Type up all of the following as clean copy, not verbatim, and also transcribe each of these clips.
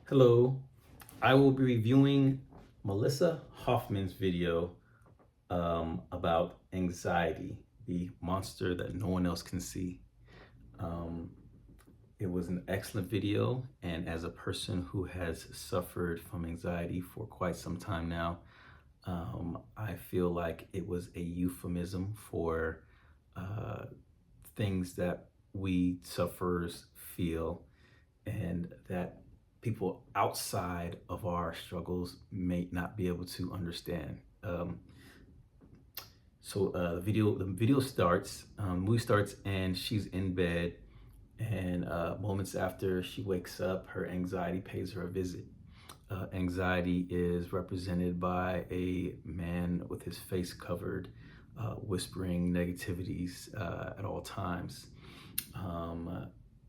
Hello, I will be reviewing Melissa Hoffman's video about anxiety, the monster that no one else can see. Um, it was an excellent video, and as a person who has suffered from anxiety for quite some time now, I feel like it was a euphemism for uh, things that we sufferers feel and that people outside of our struggles may not be able to understand. The video starts, movie starts, and she's in bed. And moments after she wakes up, her anxiety pays her a visit. Anxiety is represented by a man with his face covered, whispering negativities at all times.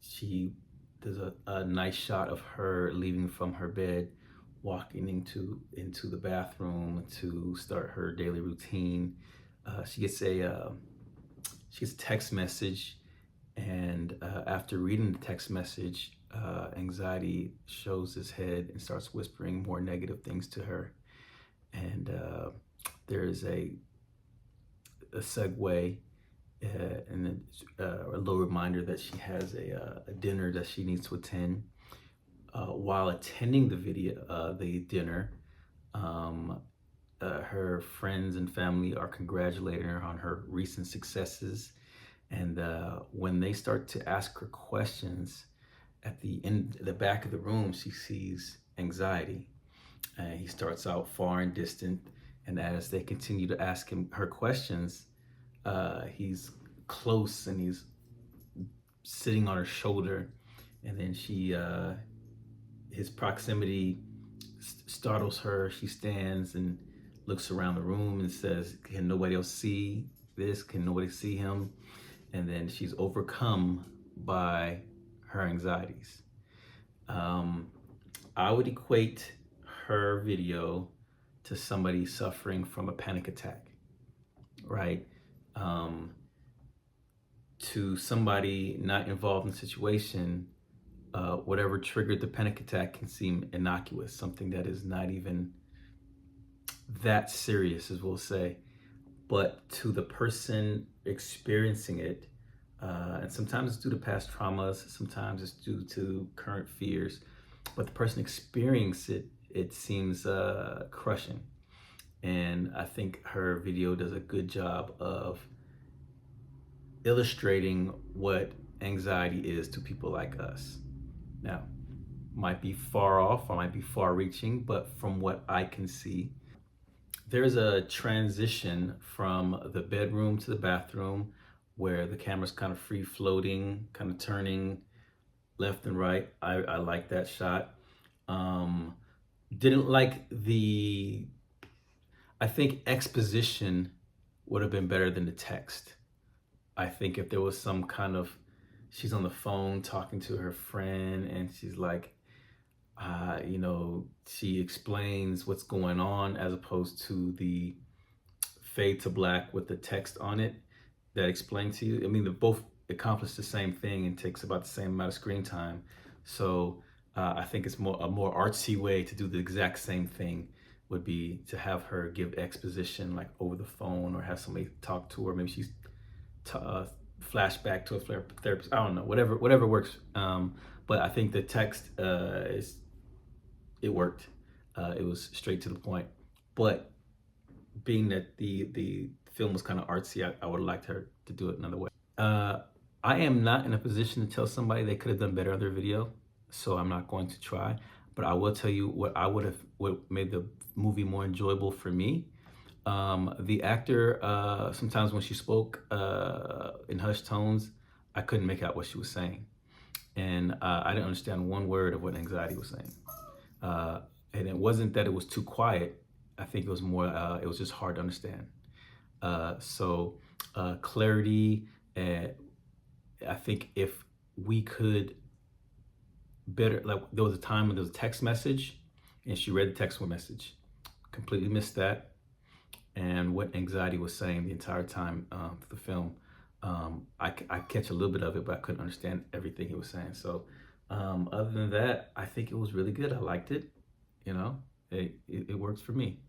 She There's a nice shot of her leaving from her bed, walking into the bathroom to start her daily routine. She gets a text message, and after reading the text message, anxiety shows his head and starts whispering more negative things to her. And there is a segue and a little reminder that she has a dinner that she needs to attend. While attending the dinner, um, her friends and family are congratulating her on her recent successes. And when they start to ask her questions at the back of the room, she sees anxiety. And he starts out far and distant. And as they continue to ask him her questions, he's close and he's sitting on her shoulder. And then his proximity startles her. She stands and looks around the room and says, "Can nobody else see this? Can nobody see him?" And then she's overcome by her anxieties. Um, I would equate her video to somebody suffering from a panic attack, right? Um, to somebody not involved in the situation, whatever triggered the panic attack can seem innocuous, something that is not even that serious, as we'll say. But to the person experiencing it, and sometimes it's due to past traumas, sometimes it's due to current fears, but the person experiencing it seems crushing. And I think her video does a good job of illustrating what anxiety is to people like us. Now, might be far off or might be far reaching, but from what I can see, there's a transition from the bedroom to the bathroom where the camera's kind of free floating, kind of turning left and right. I like that shot. Um, didn't like I think exposition would have been better than the text. I think if there was some kind of, she's on the phone talking to her friend and she's like, she explains what's going on as opposed to the fade to black with the text on it that explain to you. I mean, they both accomplish the same thing and takes about the same amount of screen time. So I think it's a more artsy way to do the exact same thing would be to have her give exposition like over the phone or have somebody talk to her. Maybe she's flashback to a therapist. I don't know, whatever works. But I think the text it worked. It was straight to the point. But being that the film was kind of artsy, I would have liked her to do it another way. I am not in a position to tell somebody they could have done better on their video, so I'm not going to try. But I will tell you what what made the movie more enjoyable for me. The actor, sometimes when she spoke in hushed tones, I couldn't make out what she was saying. And I didn't understand one word of what anxiety was saying. And it wasn't that it was too quiet. I think it was more, it was just hard to understand. Clarity, I think if we could better, like there was a time when there was a text message and she read the text message, completely missed that. And what anxiety was saying the entire time through the film. I catch a little bit of it, but I couldn't understand everything he was saying. So Other than that, I think it was really good. I liked it. You know, it works for me.